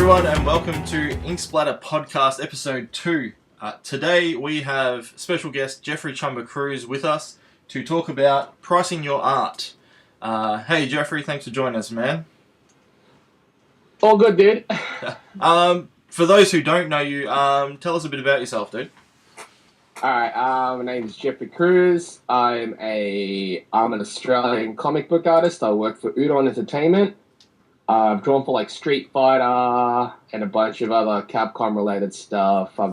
everyone, and welcome to Inksplatter Podcast, Episode 2. Today we have special guest Jeffrey CHAMBA Crus with us to talk about pricing your art. Hey Jeffrey, thanks for joining us, man. All good, dude. For those who don't know you, tell us a bit about yourself, dude. Alright, my name is Jeffrey Cruz. I'm an Australian comic book artist. I work for Udon Entertainment. I've drawn for like Street Fighter and a bunch of other Capcom related stuff. I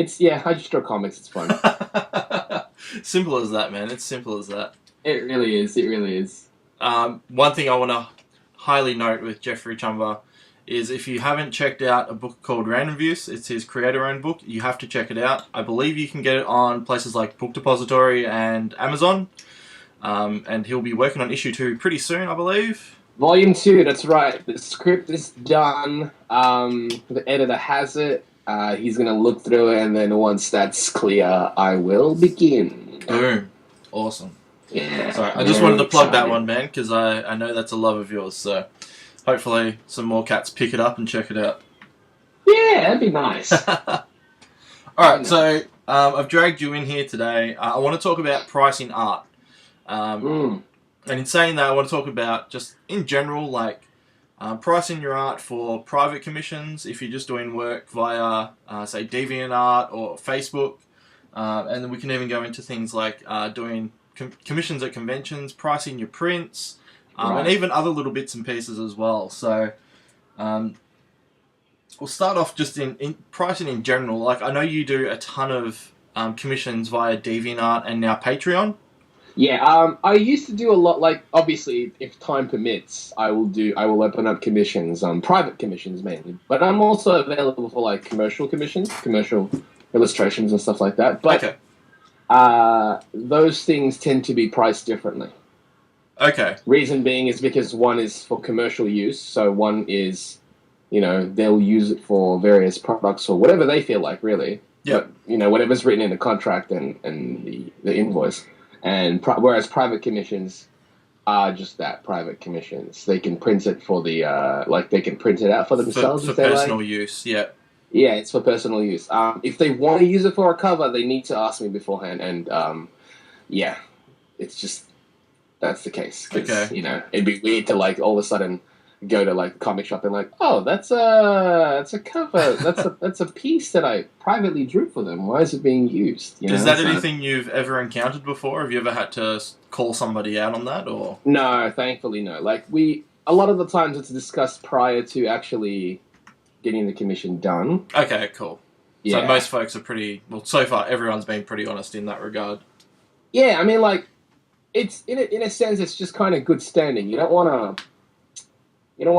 just draw comics. It's fun. Simple as that, man. It's simple as that. It really is. One thing I want to highly note with Jeffrey CHAMBA is if you haven't checked out a book called Random Views, it's his creator-owned book, you have to check it out. I believe you can get it on places like Book Depository and Amazon. And he'll be working on issue 2 pretty soon, I believe. Volume 2, that's right. The script is done. The editor has it. He's going to look through it, and then once that's clear, I will begin. Boom. Awesome. Yeah. Sorry, I just wanted to plug that one, man, because I know that's a love of yours, so hopefully some more cats pick it up and check it out. Yeah, that'd be nice. Alright, so I've dragged you in here today. I want to talk about pricing art. And in saying that, I want to talk about just in general, like pricing your art for private commissions if you're just doing work via, say, DeviantArt or Facebook. And then we can even go into things like doing commissions at conventions, pricing your prints, and even other little bits and pieces as well. So we'll start off just in pricing in general. Like, I know you do a ton of commissions via DeviantArt and now Patreon. Yeah, I used to do a lot, like, obviously, if time permits, I will open up commissions, private commissions mainly, but I'm also available for, like, commercial commissions, commercial illustrations and stuff like that, but those things tend to be priced differently. Okay. Reason being is because one is for commercial use, so one is, they'll use it for various products or whatever they feel like, really. Yep. But, whatever's written in the contract and the invoice. And whereas private commissions are just that, private commissions. They can print it for the, they can print it out for themselves. For personal use, yeah. Yeah, it's for personal use. If they want to use it for a cover, they need to ask me beforehand. And, it's just, that's the case. 'Cause, it'd be weird to, like, all of a sudden go to, like, a comic shop and, like, oh, that's a cover. That's a piece that I privately drew for them. Why is it being used? Is that anything you've ever encountered before? Have you ever had to call somebody out on that, or? No, thankfully no. Like, a lot of the times it's discussed prior to actually getting the commission done. Okay, cool. Yeah. So most folks are pretty, well, so far everyone's been pretty honest in that regard. Yeah, I mean, like, it's in a sense it's just kind of good standing. You don't want to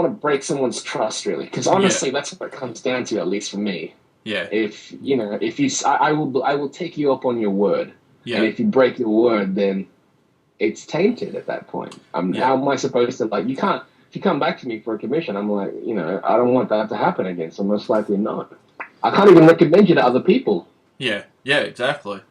break someone's trust, really, because honestly, that's what it comes down to, at least for me. Yeah. I will take you up on your word. Yeah. And if you break your word, then it's tainted at that point. How am I supposed to, like, if you come back to me for a commission, I'm like, I don't want that to happen again, so most likely not. I can't even recommend you to other people. Yeah, exactly.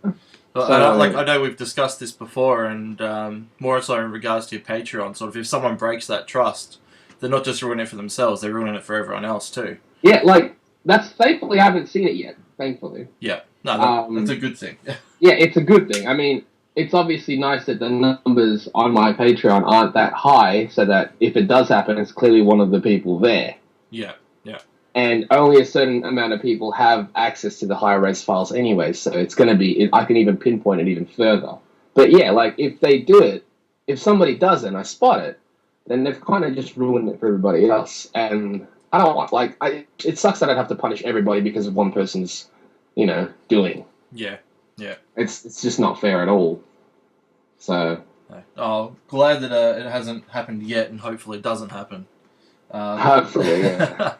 I know we've discussed this before, and more so in regards to your Patreon, sort of, if someone breaks that trust, they're not just ruining it for themselves, they're ruining it for everyone else too. Yeah, like, thankfully I haven't seen it yet, thankfully. Yeah, no, that's a good thing. Yeah, it's a good thing. I mean, it's obviously nice that the numbers on my Patreon aren't that high, so that if it does happen, it's clearly one of the people there. Yeah. And only a certain amount of people have access to the higher res files anyway, so it's going to be, I can even pinpoint it even further. But yeah, like, if they do it, if somebody does it and I spot it, then they've kind of just ruined it for everybody else. And I don't want, like, it sucks that I'd have to punish everybody because of one person's, doing. Yeah. It's just not fair at all. So. Oh, glad that it hasn't happened yet, and hopefully it doesn't happen. Hopefully, yeah.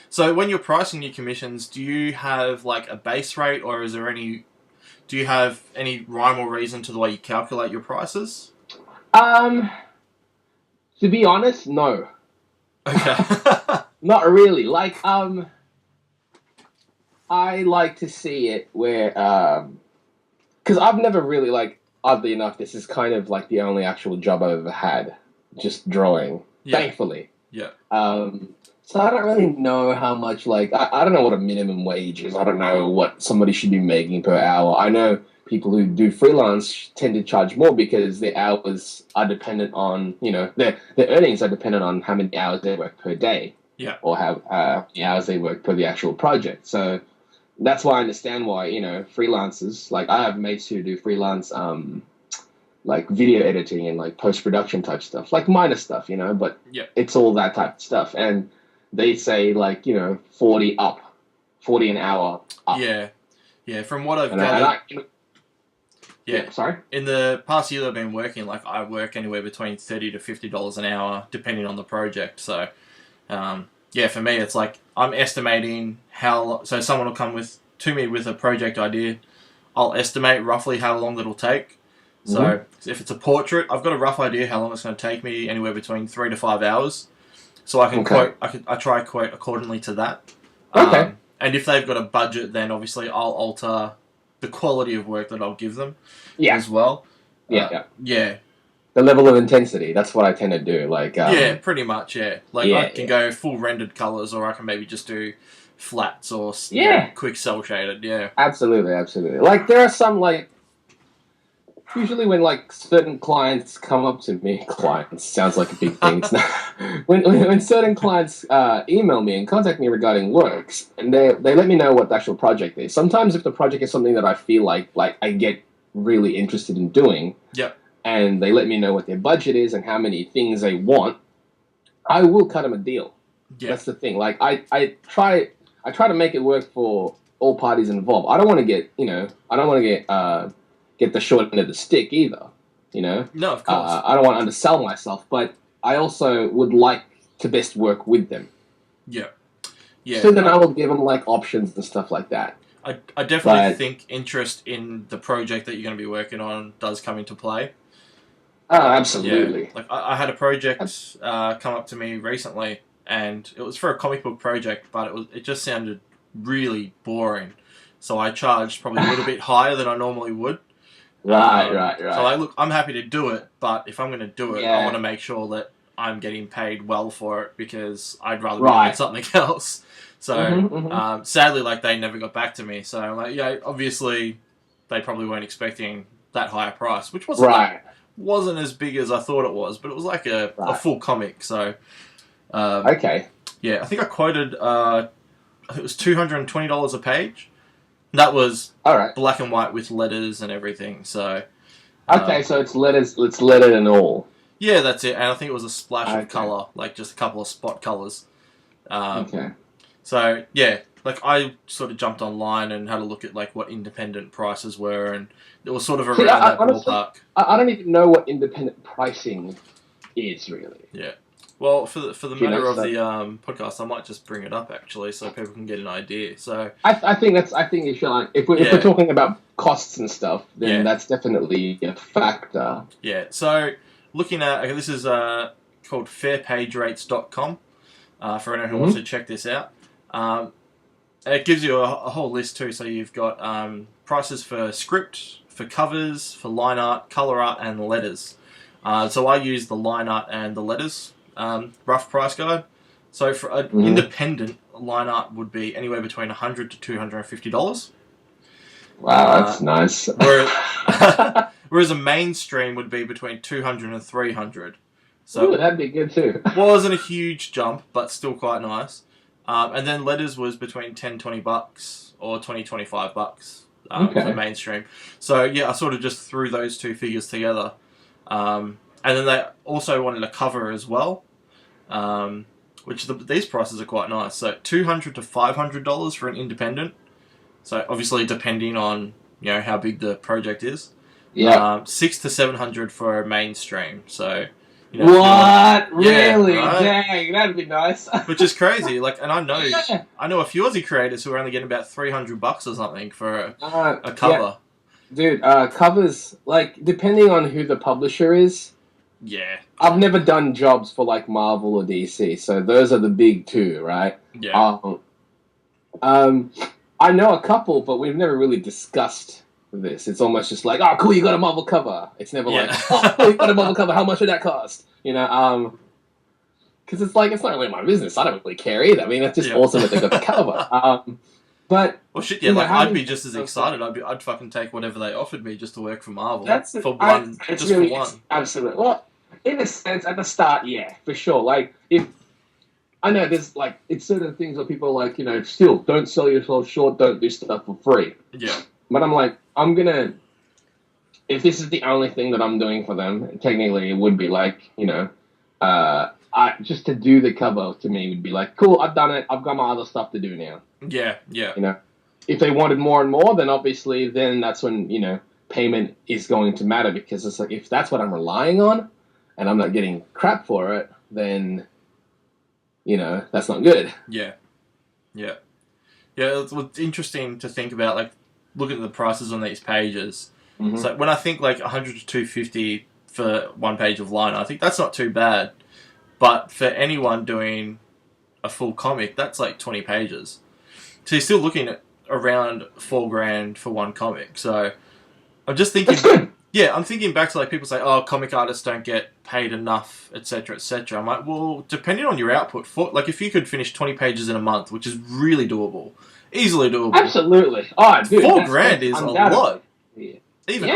So when you're pricing your commissions, do you have, like, a base rate, or do you have any rhyme or reason to the way you calculate your prices? To be honest, no. Okay. Not really. Like, I like to see it where, because I've never really, like, oddly enough, this is kind of like the only actual job I've ever had, just drawing. Yeah. Thankfully. Yeah. So I don't really know how much, like, I don't know what a minimum wage is. I don't know what somebody should be making per hour. I know people who do freelance tend to charge more because their hours are dependent on, their earnings are dependent on how many hours they work per day. Yeah. Or how many hours they work per the actual project. So that's why I understand why, freelancers, like I have mates who do freelance, like video editing and like post-production type stuff, like minor stuff, but it's all that type of stuff. And they say like, 40 an hour up. Yeah. Yeah. From what I've gathered. Sorry? In the past year that I've been working, like I work anywhere between $30 to $50 an hour, depending on the project. So, for me, it's like I'm estimating so someone will come to me with a project idea. I'll estimate roughly how long it'll take. So if it's a portrait, I've got a rough idea how long it's going to take me, anywhere between 3 to 5 hours. So I can I try quote accordingly to that. Okay. And if they've got a budget, then obviously I'll alter the quality of work that I'll give them as well. Yeah. Yeah. The level of intensity, that's what I tend to do. Like pretty much, yeah. Like I can go full rendered colors, or I can maybe just do flats or quick cell shaded, Absolutely. Like there are some like usually when like certain clients come up to me, clients sounds like a big thing. when certain clients email me and contact me regarding works, and they let me know what the actual project is. Sometimes if the project is something that I feel like I get really interested in doing, and they let me know what their budget is and how many things they want, I will cut them a deal. That's the thing. Like I try to make it work for all parties involved. I don't want to get the short end of the stick either, No, of course. I don't want to undersell myself, but I also would like to best work with them. Yeah. So then I will give them like options and stuff like that. I definitely think interest in the project that you're going to be working on does come into play. Oh, absolutely. Yeah. Like I had a project come up to me recently, and it was for a comic book project, but it just sounded really boring. So I charged probably a little bit higher than I normally would. Right. So look, I'm happy to do it, but if I'm going to do it, I want to make sure that I'm getting paid well for it, because I'd rather be doing something else. So sadly, like they never got back to me. So I'm like, obviously they probably weren't expecting that higher price, which wasn't as big as I thought it was, but it was like a full comic. So okay. Yeah, I think I quoted I think it was $220 a page. That was black and white with letters and everything. So so it's lettered and all. Yeah, that's it. And I think it was a splash of color, like just a couple of spot colors. So yeah, like I sort of jumped online and had a look at like what independent prices were, and it was sort of around that ballpark. I don't even know what independent pricing is really. Yeah. Well, for the matter of the podcast, I might just bring it up actually, so people can get an idea. So I think if we're talking about costs and stuff, then that's definitely a factor. Yeah. So looking at this is called fairpagerates.com for anyone who wants to check this out. It gives you a whole list too. So you've got prices for script, for covers, for line art, color art, and letters. So I use the line art and the letters. Rough price guide. So for an independent, line art would be anywhere between $100 to $250. Wow, that's nice. Whereas a mainstream would be between $200 and $300. So that'd be good too. Wasn't a huge jump, but still quite nice. And then letters was between $10-$20 or $20-$25 for mainstream. So yeah, I sort of just threw those two figures together. And then they also wanted a cover as well, which these prices are quite nice. So $200 to $500 for an independent. So obviously depending on how big the project is. Yeah. $600 to $700 for a mainstream. So. What? Really? Right? Dang, that'd be nice. Which is crazy. Like, and I know a few Aussie creators who are only getting about $300 or something for a cover. Yeah. Dude, covers, like, depending on who the publisher is. Yeah. I've never done jobs for, like, Marvel or DC, so those are the big two, right? Yeah. I know a couple, but we've never really discussed this. It's almost just like, oh, cool, you got a Marvel cover. It's never like, oh, cool, you got a Marvel cover. How much did that cost? because it's like, it's not really my business. I don't really care either. I mean, it's just awesome that they got the cover. But well, shit, yeah, like I'd be just as excited. I'd fucking take whatever they offered me just to work for Marvel. For one. Absolutely. Well, in a sense, at the start, yeah, for sure. Like, if I know there's like, it's certain things where people are like, you know, still don't sell yourself short, don't do stuff for free. Yeah. But I'm like, if this is the only thing that I'm doing for them, technically it would be like, you know, just to do the cover to me would be like, cool, I've done it. I've got my other stuff to do now. Yeah. You know, if they wanted more and more, then obviously that's when, you know, payment is going to matter, because it's like, if that's what I'm relying on and I'm not getting crap for it, then, you know, that's not good. Yeah. It's interesting to think about, like, looking at the prices on these pages. Mm-hmm. So when I think like 100 to 250 for one page of liner, I think that's not too bad. But for anyone doing a full comic, that's like 20 pages. So you're still looking at around $4,000 for one comic. So I'm just thinking, I'm thinking back to like people say, oh, comic artists don't get paid enough, etc., etc. I'm like, well, depending on your output, like if you could finish 20 pages in a month, which is really doable, easily doable. Absolutely. Oh, dude, $4,000 is a lot. Yeah. Even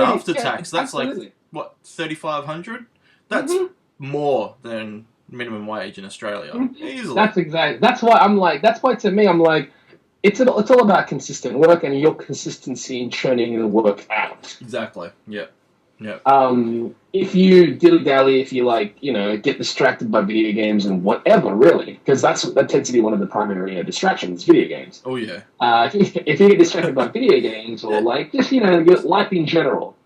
after tax, that's absolutely. Like what, 3,500? That's more than minimum wage in Australia. Easily. That's why to me I'm like, it's all about consistent work and your consistency in churning the work out. Exactly. Yeah. If you dilly-dally, if you like, you know, get distracted by video games and whatever, really, because that tends to be one of the primary distractions, video games. Oh yeah. If you get distracted by video games or like just, you know, your life in general,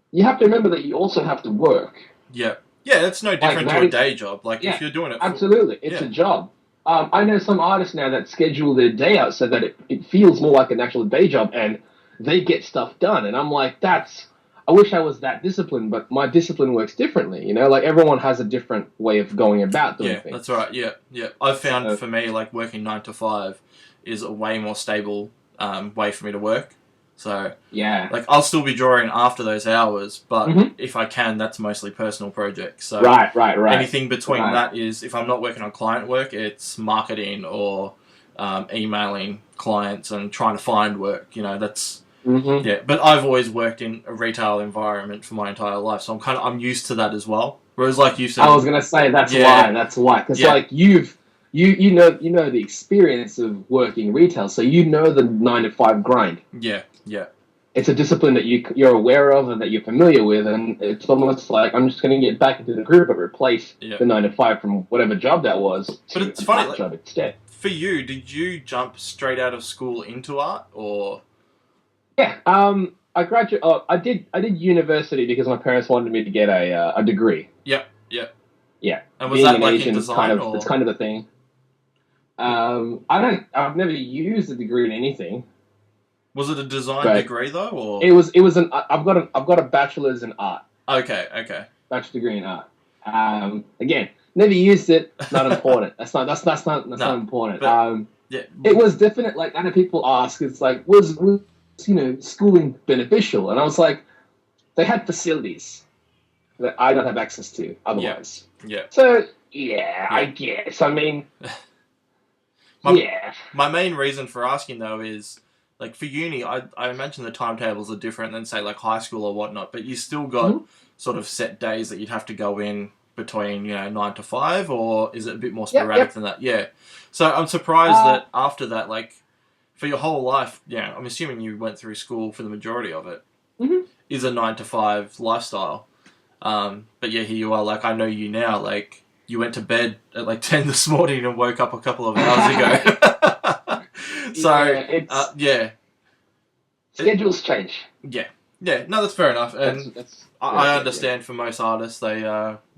you have to remember that you also have to work. Yeah. Yeah, that's no different to a day job. Like if you're doing it. Absolutely, it's a job. I know some artists now that schedule their day out so that it feels more like an actual day job, and they get stuff done. And I'm like, I wish I was that disciplined, but my discipline works differently, you know? Like, everyone has a different way of going about doing things. Yeah, that's right, yeah. I've found, for me, like, working 9 to 5 is a way more stable way for me to work. So, like, I'll still be drawing after those hours, but if I can, that's mostly personal projects. So, right. Anything between that is, if I'm not working on client work, it's marketing or emailing clients and trying to find work, you know, that's... Yeah, but I've always worked in a retail environment for my entire life, so I'm used to that as well. Whereas, like you said, I was gonna say that's why, because like you know the experience of working retail, so you know the 9 to 5 grind. Yeah. It's a discipline that you're aware of and that you're familiar with, and it's almost like I'm just gonna get back into the group and replace the 9 to 5 from whatever job that was. But it's funny, like, job instead. For you, did you jump straight out of school into art, or? Yeah, I graduated. I did university because my parents wanted me to get a degree. Yep. Yeah. And was that like in design? It's kind of the thing. I've never used a degree in anything. Was it a design degree though, or it was I've got a bachelor's in art. Okay. Bachelor's degree in art. Again, never used it. Not important. That's not important. But, it was definite. Like, I know people ask, it's like, was you know, schooling beneficial? And I was like, they had facilities that I don't have access to otherwise. Yeah. So, I guess. I mean, My main reason for asking, though, is, like, for uni, I imagine the timetables are different than, say, like, high school or whatnot, but you still got sort of set days that you'd have to go in between, you know, 9 to 5, or is it a bit more sporadic than that? Yeah. So I'm surprised that after that, like, for your whole life, I'm assuming you went through school for the majority of it, is a 9 to 5 lifestyle. But here you are, like, I know you now, like, you went to bed at like 10 this morning and woke up a couple of hours ago. Schedules change. Yeah, no, that's fair enough. And I understand for most artists, they,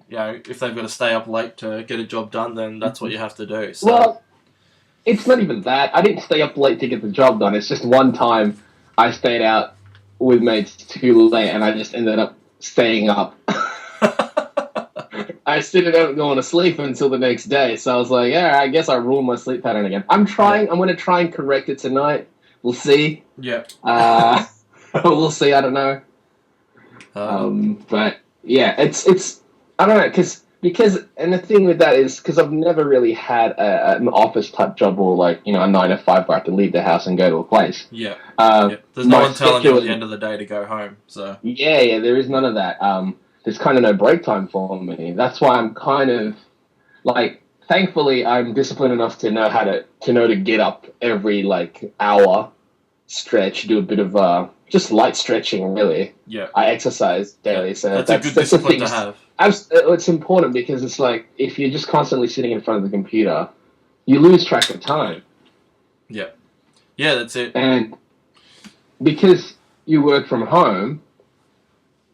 if they've got to stay up late to get a job done, then that's what you have to do. So. Well, it's not even that. I didn't stay up late to get the job done. It's just one time I stayed out with mates too late and I just ended up staying up. I didn't end up going to sleep until the next day. So I was like, I guess I ruined my sleep pattern again. I'm going to try and correct it tonight. We'll see. Yeah. We'll see. I don't know. But yeah, it's I don't know, because And the thing with that is, because I've never really had an office type job or like, a 9 to 5 where I have to leave the house and go to a place. Yeah. There's no one telling you at the end of the day to go home. So yeah, there is none of that. There's kind of no break time for me. That's why I'm kind of like, thankfully, I'm disciplined enough to know to get up every like hour, stretch, do a bit of just light stretching. Really, yeah. I exercise daily, so that's a good discipline to have. It's important because it's like if you're just constantly sitting in front of the computer, you lose track of time. Yeah, that's it. And because you work from home,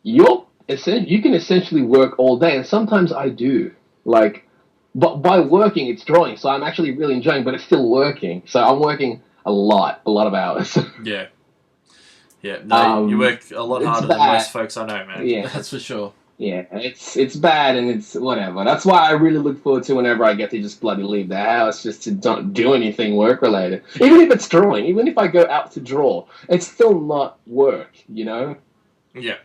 you can essentially work all day, and sometimes I do. Like, but by working, it's drawing, so I'm actually really enjoying, but it's still working. So I'm working a lot of hours. Yeah. No, you work a lot harder than most folks I know, man. Yeah, that's for sure. Yeah, it's bad and it's whatever. That's why I really look forward to whenever I get to just bloody leave the house, just to not do anything work related. Even if it's drawing, even if I go out to draw, it's still not work, Yeah. Yeah.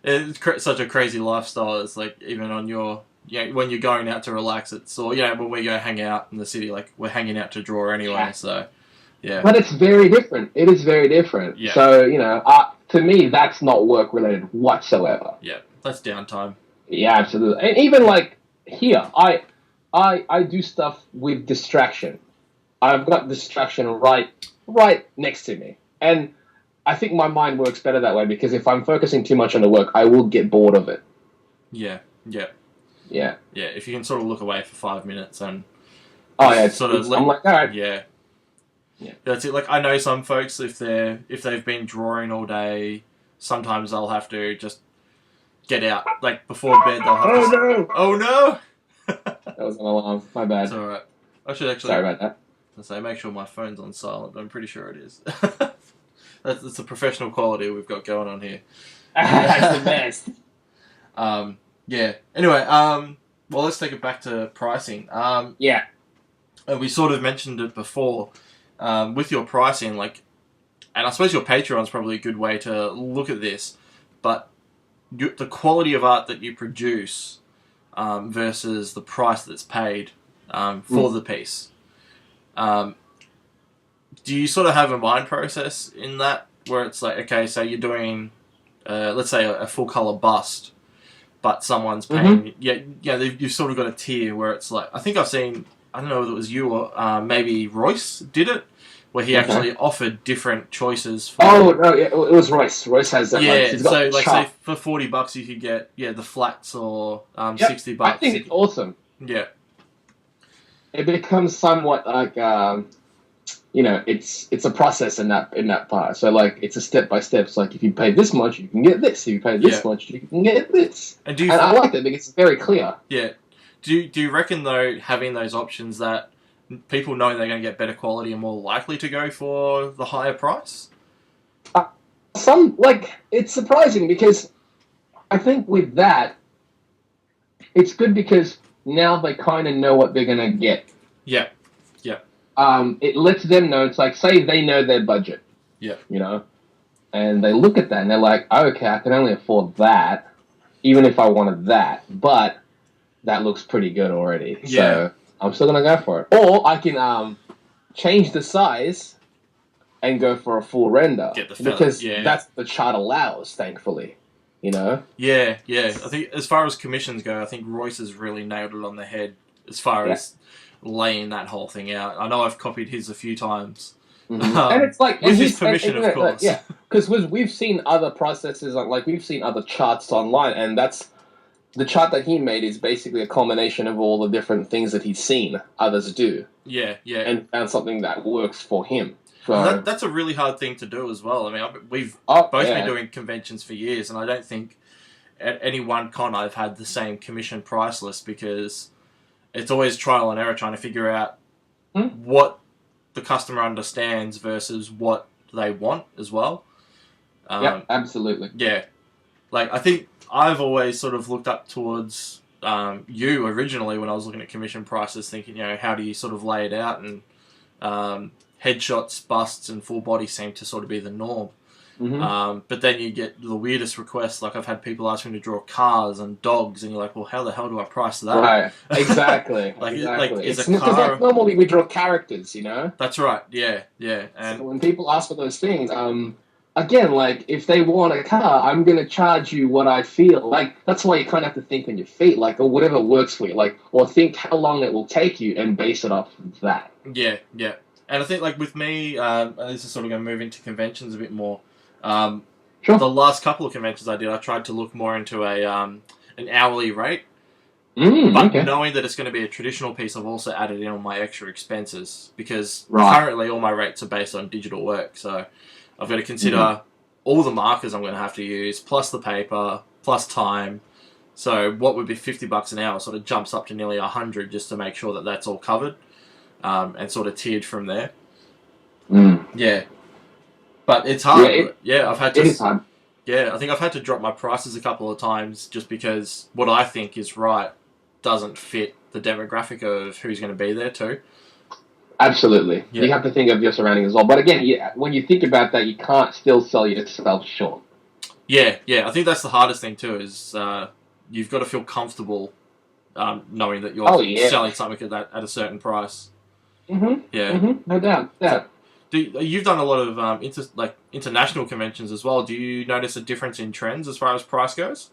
It's such a crazy lifestyle. It's like even on your, when you're going out to relax, it's or when we go hang out in the city, like we're hanging out to draw anyway. Yeah. So yeah. But it's very different. It is very different. Yeah. So to me, that's not work related whatsoever. Yeah, that's downtime. Yeah, absolutely. And even like here, I do stuff with distraction. I've got distraction right next to me, and I think my mind works better that way because if I'm focusing too much on the work, I will get bored of it. Yeah. If you can sort of look away for 5 minutes and I'm like, all right. Yeah, that's it. Like I know some folks if they've been drawing all day, sometimes they'll have to just get out. Like before bed, they'll have to. Oh no! That was an alarm. My bad. It's all right. I should actually. Sorry about that. I say make sure my phone's on silent. But I'm pretty sure it is. That's the professional quality we've got going on here. That's the best. Yeah. Anyway, well, let's take it back to pricing. Yeah. And we sort of mentioned it before. With your pricing, like, and I suppose your Patreon's probably a good way to look at this, but the quality of art that you produce versus the price that's paid for the piece. Do you sort of have a mind process in that where it's like, okay, so you're doing, let's say, a full color bust, but someone's paying, you've sort of got a tier where it's like, I think I've seen, I don't know whether it was you or maybe Royce did it, where he actually offered different choices. No, yeah, it was Royce. Royce has that. Yeah, so like say for $40 you could get the flats or $60. I think it's awesome. Yeah, it becomes somewhat like it's a process in that part. So like it's a step by step. It's like if you pay this much, you can get this. If you pay this much, you can get this. And I like that because it's very clear. Yeah. Do you reckon though having those options that people knowing they're going to get better quality are more likely to go for the higher price? It's surprising because I think with that, it's good because now they kind of know what they're going to get. Yeah. It lets them know. It's like, say they know their budget. Yeah. And they look at that and they're like, oh, okay, I can only afford that, even if I wanted that, but that looks pretty good already. Yeah. So I'm still going to go for it. Or I can change the size and go for a full render. Because that's the chart allows, thankfully. Yeah. I think as far as commissions go, I think Royce has really nailed it on the head as far as laying that whole thing out. I know I've copied his a few times. Mm-hmm. And it's like... with his permission, of course. Yeah, because we've seen other processes, like we've seen other charts online, and that's... The chart that he made is basically a culmination of all the different things that he's seen others do. Yeah. And found something that works for him. So, that's a really hard thing to do as well. I mean, we've both been doing conventions for years, and I don't think at any one con I've had the same commission price list because it's always trial and error trying to figure out what the customer understands versus what they want as well. Yeah, absolutely. Yeah. Like, I think I've always sort of looked up towards you originally when I was looking at commission prices, thinking, how do you sort of lay it out? And headshots, busts, and full body seem to sort of be the norm. But then you get the weirdest requests. Like I've had people ask me to draw cars and dogs, and you're like, well, how the hell do I price that? Right, exactly. like It's a car? like normally we draw characters, you know. That's right. Yeah. And so when people ask for those things, again, like if they want a car, I'm gonna charge you what I feel. Like that's why you kind of have to think on your feet, like or whatever works for you, like or think how long it will take you and base it off of that. Yeah. And I think like with me, and this is sort of going to move into conventions a bit more. Sure. The last couple of conventions I did, I tried to look more into an hourly rate. But knowing that it's going to be a traditional piece, I've also added in all my extra expenses because currently all my rates are based on digital work. So I've got to consider all the markers I'm going to have to use, plus the paper, plus time. So what would be $50 an hour sort of jumps up to nearly $100 just to make sure that that's all covered, and sort of tiered from there. Yeah. But it's hard. I've had to. It is hard. Yeah, I think I've had to drop my prices a couple of times just because what I think is right doesn't fit the demographic of who's going to be there too. Absolutely. Yeah. You have to think of your surroundings as well. But again, when you think about that, you can't still sell yourself short. Yeah. I think that's the hardest thing too is you've got to feel comfortable knowing that you're selling something at a certain price. No doubt. Yeah. You've done a lot of international conventions as well. Do you notice a difference in trends as far as price goes?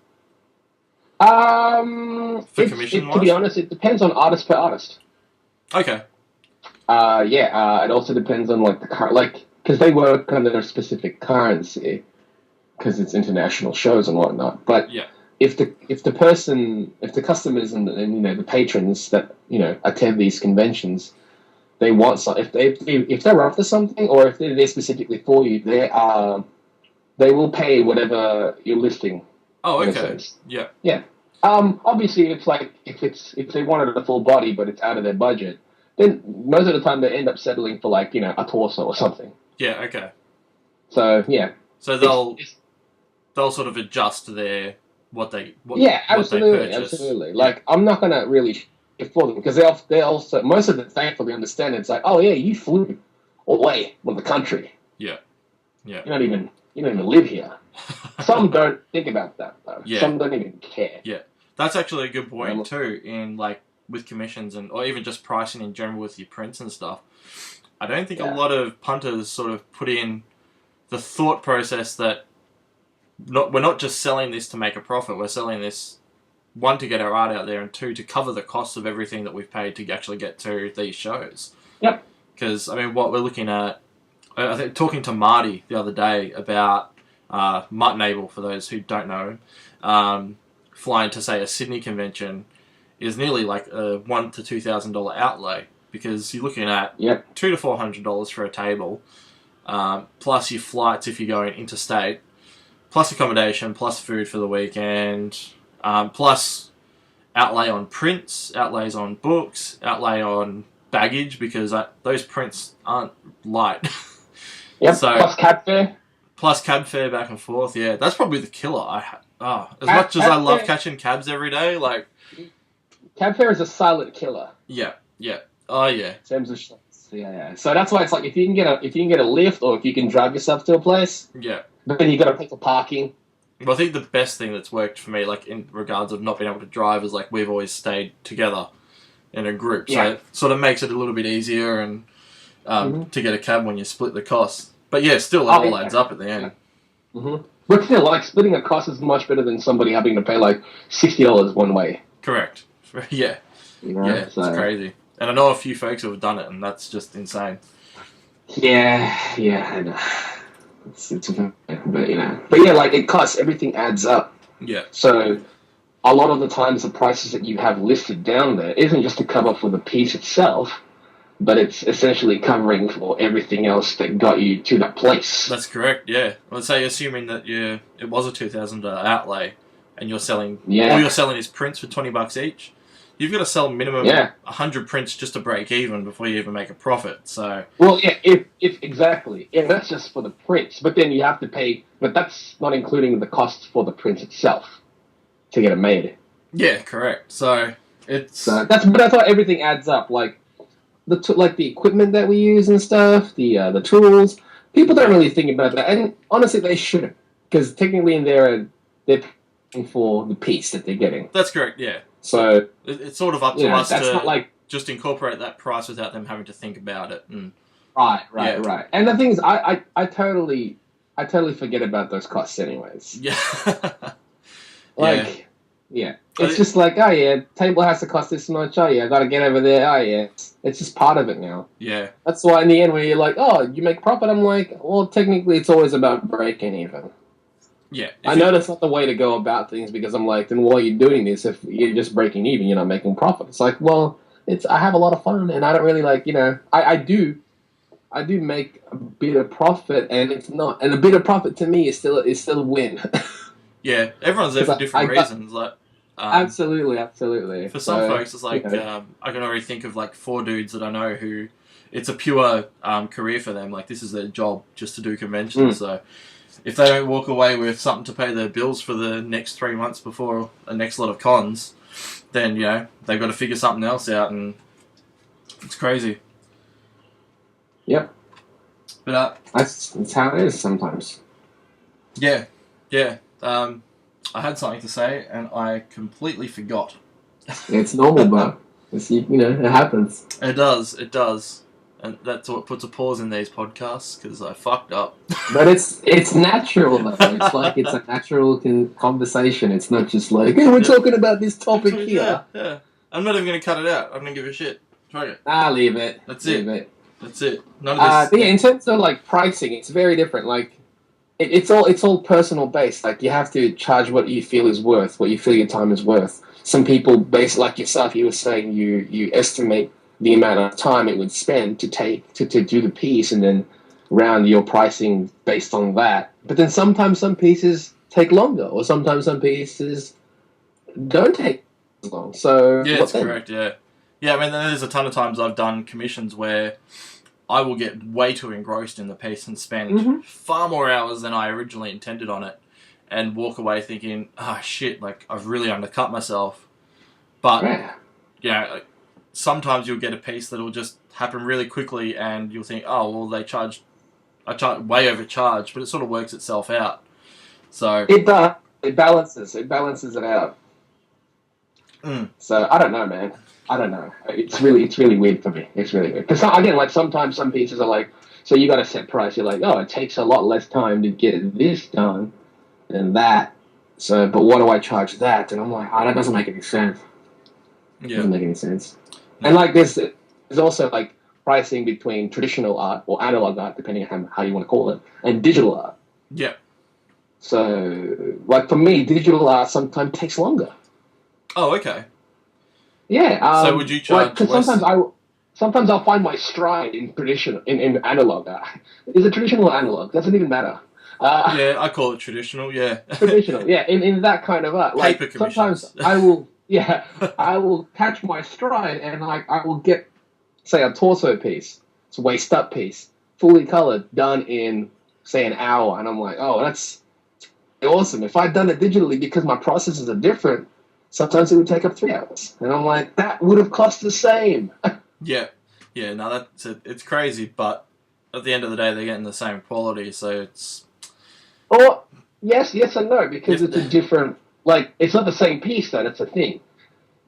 To be honest, it depends on artist per artist. Okay. It also depends on because they work under a specific currency because it's international shows and whatnot. But if the customers and the patrons that attend these conventions, they want if they're after something or if they're there specifically for you, they will pay whatever you're listing. Oh, okay. Yeah. Obviously, it's like if they wanted a full body but it's out of their budget, then most of the time they end up settling for a torso or something. Yeah. Okay. So yeah. So they'll sort of adjust their what they absolutely. purchase. Like I'm not gonna really for them because they also most of them thankfully understand it's like, oh yeah, you flew away from the country. Yeah. You don't even live here. Some don't think about that though. Yeah. Some don't even care. Yeah. That's actually a good point too in with commissions or even just pricing in general with your prints and stuff. I don't think a lot of punters sort of put in the thought process that we're not just selling this to make a profit. We're selling this, one, to get our art out there, and two, to cover the cost of everything that we've paid to actually get to these shows. Yep. Because, what we're looking at, I think talking to Marty the other day about Mutt Nabel, for those who don't know him, flying to, say, a Sydney convention is nearly like a $1,000 to $2,000 outlay because you're looking at $200 to $400 for a table, plus your flights if you're going interstate, plus accommodation, plus food for the weekend, plus outlay on prints, outlays on books, outlay on baggage because those prints aren't light. Yep. So, plus cab fare back and forth. Yeah, that's probably the killer. Much as I love catching cabs every day, cab fare is a silent killer. Yeah. Oh yeah. Yeah. So that's why it's like if you can get a lift or if you can drive yourself to a place. Yeah. But then you got to pay for parking. Well, I think the best thing that's worked for me, in regards of not being able to drive, is we've always stayed together in a group, so it sort of makes it a little bit easier and to get a cab when you split the costs. But yeah, still it all adds up at the end. Mm-hmm. But still, splitting a cost is much better than somebody having to pay $60 one way. Correct. Yeah. It's crazy. And I know a few folks who have done it, and that's just insane. Yeah, I know. But it costs, everything adds up. Yeah. So a lot of the times the prices that you have listed down there isn't just to cover for the piece itself, but it's essentially covering for everything else that got you to that place. That's correct, yeah. Let's say assuming that it was a $2,000 outlay and you're selling all you're selling is prints for $20 each. You've got to sell minimum 100 prints just to break even before you even make a profit. So if exactly. Yeah, that's just for the prints. But then you have to pay. But that's not including the costs for the prints itself to get it made. Yeah, correct. So it's that's how everything adds up. The equipment that we use and stuff, the tools, People don't really think about that, and honestly, they shouldn't, because technically, they're paying for the piece that they're getting. That's correct. Yeah. So it's sort of up to us that's to not like just incorporate that price without them having to think about it. And right. And the thing is, I totally forget about those costs, anyways. Yeah. Yeah. It's just like, oh yeah, table has to cost this much. Oh yeah, I got to get over there. Oh yeah, it's just part of it now. Yeah. That's why in the end, when you're like, oh, you make profit, I'm like, well, technically, it's always about breaking even. Yeah. I know that's not the way to go about things, because I'm like, then why are you doing this if you're just breaking even? You're not making profit. It's like, well, I have a lot of fun, and I don't really like, I do make a bit of profit, and it's not, and a bit of profit to me is still a win. Yeah, everyone's there for different reasons. Like, absolutely. For some folks, it's like I can already think of like 4 dudes that I know who it's a pure career for them. Like, this is their job, just to do conventions. So if they don't walk away with something to pay their bills for the next 3 months before the next lot of cons, then they've got to figure something else out, and it's crazy. Yep. But that's how it is sometimes. Yeah. I had something to say, and I completely forgot. It's normal, bro. It happens. It does. And that's what puts a pause in these podcasts, because I fucked up. But it's natural, though. It's like it's a natural conversation. It's not just like, hey, we're talking about this topic here. Yeah. I'm not even going to cut it out. I'm going to give a shit. Try it. Leave it. That's it. That's it. None of this. In terms of like pricing, it's very different. Like, it's all personal based. Like, you have to charge what you feel is worth, what you feel your time is worth. Some people, based like yourself, you were saying you estimate the amount of time it would spend to do the piece, and then round your pricing based on that. But then sometimes some pieces take longer, or sometimes some pieces don't take as long. So yeah, that's correct. Yeah. I mean, there's a ton of times I've done commissions where I will get way too engrossed in the piece and spend far more hours than I originally intended on it, and walk away thinking, oh shit, like I've really undercut myself. But sometimes you'll get a piece that'll just happen really quickly, and you'll think, oh well, I charged way overcharged, but it sort of works itself out. So it does. It balances it out. So I don't know, man. I don't know. It's really weird for me. It's really weird. Because again, like sometimes some pieces are like, so you got a set price. You're like, oh, it takes a lot less time to get this done than that. So, but what do I charge that? And I'm like, that doesn't make any sense. Yeah. Doesn't make any sense. No. And like there's also like pricing between traditional art or analog art, depending on how you want to call it, and digital art. Yeah. So, like for me, digital art sometimes takes longer. Oh, okay. Yeah. So would you charge less? Sometimes I'll find my stride in traditional in analog art. Is it traditional or analog? Doesn't even matter. Yeah, I call it traditional. Yeah. Traditional. Yeah. In that kind of art, like paper sometimes I will catch my stride, and I will get, say, a torso piece, it's a waist up piece, fully colored, done in say an hour, and I'm like, oh, that's awesome. If I'd done it digitally, because my processes are different, sometimes it would take up 3 hours. And I'm like, that would have cost the same. Yeah. No, it's crazy, but at the end of the day, they're getting the same quality, so it's... Oh, yes and no, because it's a different... Like, it's not the same piece, though, that's a thing.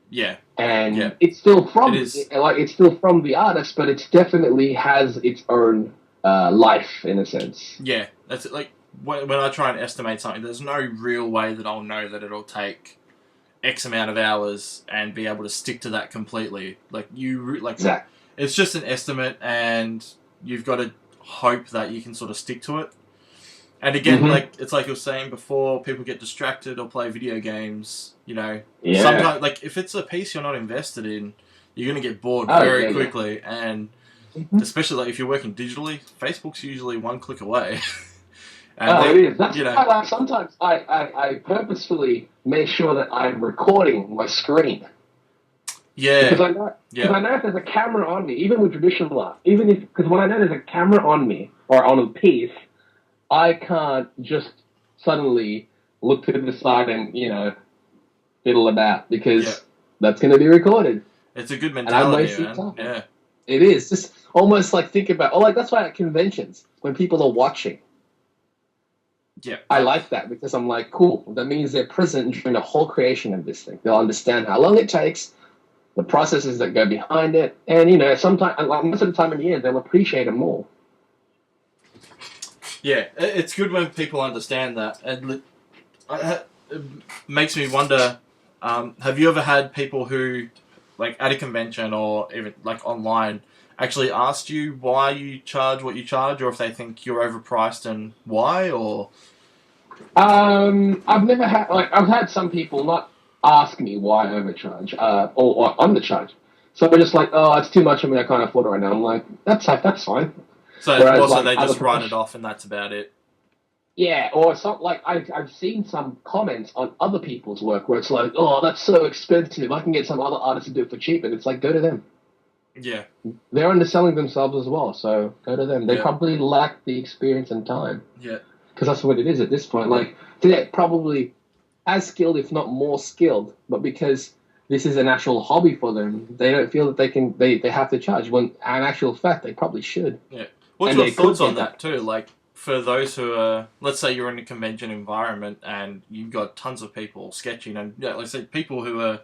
Yeah. And it's still from... it's still from the artist, but it definitely has its own life, in a sense. Yeah. That's it. Like, when I try and estimate something, there's no real way that I'll know that it'll take X amount of hours and be able to stick to that completely. Like exactly. It's just an estimate, and you've got to hope that you can sort of stick to it. And again, like it's like you were saying before, people get distracted or play video games. Sometimes, like if it's a piece you're not invested in, you're going to get bored very quickly, and especially like if you're working digitally, Facebook's usually one click away. It is. That's why, like, sometimes I purposefully make sure that I'm recording my screen. Yeah. Because I know if there's a camera on me, even with traditional art, because when I know there's a camera on me or on a piece, I can't just suddenly look to the side and, fiddle about, because that's going to be recorded. It's a good mentality, man. Time. Yeah. It is just almost like think about. Oh, like that's why at conventions when people are watching. Yeah, I like that because I'm like, cool. That means they're present during the whole creation of this thing. They'll understand how long it takes, the processes that go behind it, and sometimes, like most of the time in the year, they'll appreciate it more. Yeah, it's good when people understand that, and it makes me wonder. Have you ever had people who, like at a convention or even like online, actually asked you why you charge what you charge, or if they think you're overpriced and why, or? I've never had I've had some people not ask me why I overcharge or undercharge. So they're just like, oh, it's too much. I mean, I can't afford it right now. I'm like, that's fine. So Whereas, also like, they just write it off and that's about it. Yeah, or some like I've seen some comments on other people's work where it's like, oh, that's so expensive. I can get some other artists to do it for cheap, and it's like, go to them. Yeah, They're underselling themselves as well, so go to them. They Yeah. probably lack the experience and time. Yeah. Because that's what it is at this point. Like, they're probably as skilled, if not more skilled, but because this is an actual hobby for them, they don't feel that they have to charge. When in actual fact, they probably should. Yeah. What's And your they thoughts could on get that too? Like, for those who are, let's say you're in a convention environment and you've got tons of people sketching, and like I said, people who are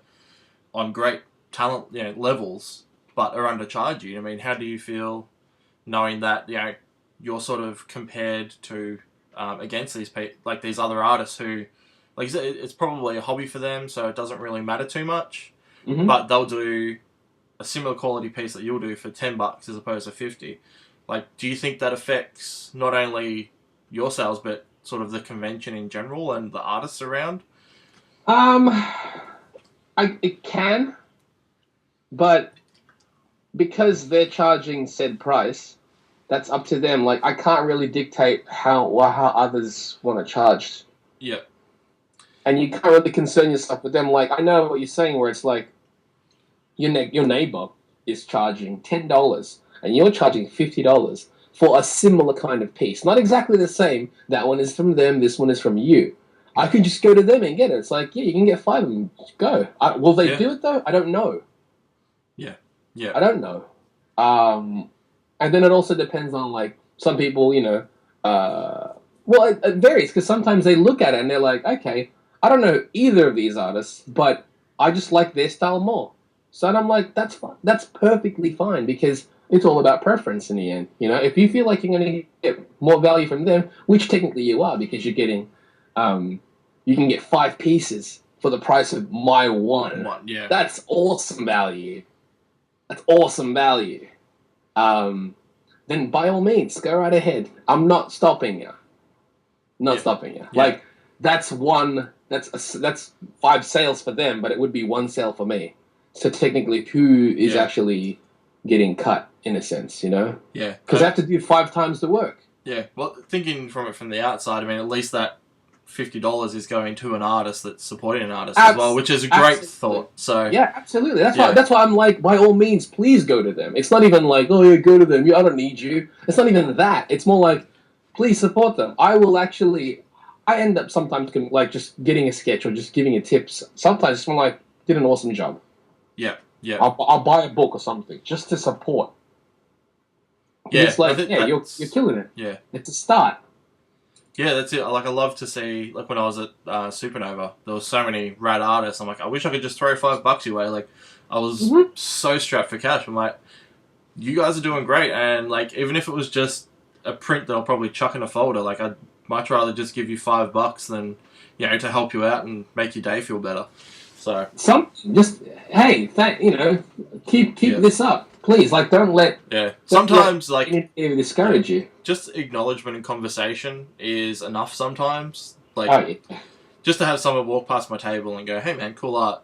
on great talent, levels, but are undercharging. I mean, how do you feel knowing that you're sort of compared to against these like these other artists who, like you said, it's probably a hobby for them, so it doesn't really matter too much. Mm-hmm. But they'll do a similar quality piece that you'll do for $10 as opposed to 50. Like, do you think that affects not only your sales, but sort of the convention in general and the artists around? It can, but because they're charging said price, that's up to them. Like, I can't really dictate how others want to charge. Yeah. And you can't really concern yourself with them. Like, I know what you're saying, where it's like your neighbor is charging $10 and you're charging $50 for a similar kind of piece. Not exactly the same. That one is from them. This one is from you. I can just go to them and get it. It's like, yeah, you can get 5 of them. Go. Will they do it though? I don't know. Yeah. Yeah. I don't know. And then it also depends on, like, some people, well, it varies because sometimes they look at it and they're like, okay, I don't know either of these artists, but I just like their style more. So I'm like, that's fine. That's perfectly fine because it's all about preference in the end. If you feel like you're going to get more value from them, which technically you are because you're getting, you can get 5 pieces for the price of my one. Yeah. That's awesome value. That's awesome value. Then by all means, go right ahead. I'm not stopping you. Not stopping you. Yeah. Like, that's 5 sales for them, but it would be 1 sale for me. So technically, who is actually getting cut in a sense, Yeah. Because I have to do 5 times the work. Yeah. Well, thinking from the outside, I mean, at least that $50 is going to an artist that's supporting an artist as well, which is a great thought. So yeah, absolutely. That's why I'm like, by all means, please go to them. It's not even like, oh, yeah, go to them. I don't need you. It's not even that. It's more like, please support them. I end up sometimes like just getting a sketch or just giving you tips. Sometimes I'm like, did an awesome job. Yeah. Yeah. I'll buy a book or something just to support. Yeah. It's like, you're killing it. Yeah. It's a start. Yeah, that's it. Like, I love to see, like, when I was at Supernova, there was so many rad artists. I'm like, I wish I could just throw $5 your way. Like, I was so strapped for cash. I'm like, you guys are doing great. And, like, even if it was just a print that I'll probably chuck in a folder, like, I'd much rather just give you $5 than, to help you out and make your day feel better. So. Keep this up. Please, like, don't let... Yeah. Sometimes, like... anything discourage you. Just acknowledgement and conversation is enough sometimes. Like, just to have someone walk past my table and go, hey, man, cool art,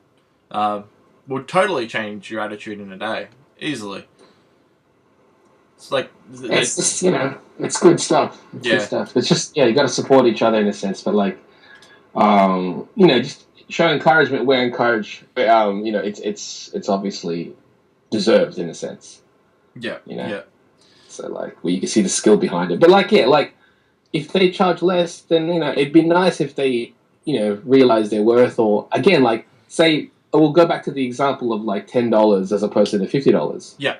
would totally change your attitude in a day. Easily. It's like... It's just, it's good stuff. It's good stuff. It's just, you got to support each other in a sense, but, like, just show encouragement where it's obviously... deserved in a sense. Yeah. Yeah. So, like, you can see the skill behind it. But, if they charge less, then, it'd be nice if they, realize their worth, or, again, like, say, we'll go back to the example of, like, $10 as opposed to the $50. Yeah.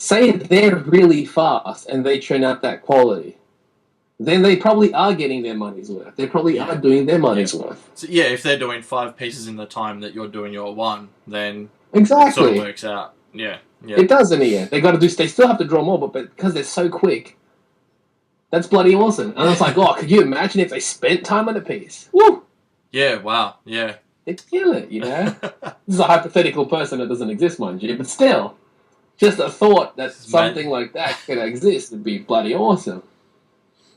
say they're really fast and they churn out that quality, then they probably are getting their money's worth. They probably are doing their money's worth. So, yeah, if they're doing 5 pieces in the time that you're doing your one, then exactly. It sort of works out. Yeah. It does in the end. They still have to draw more, but because they're so quick, that's bloody awesome. And it's like, oh, could you imagine if they spent time on a piece? Woo! Yeah, wow, yeah. They'd kill it, you know? This is a hypothetical person that doesn't exist, mind you, but still, just a thought that something like that could exist would be bloody awesome.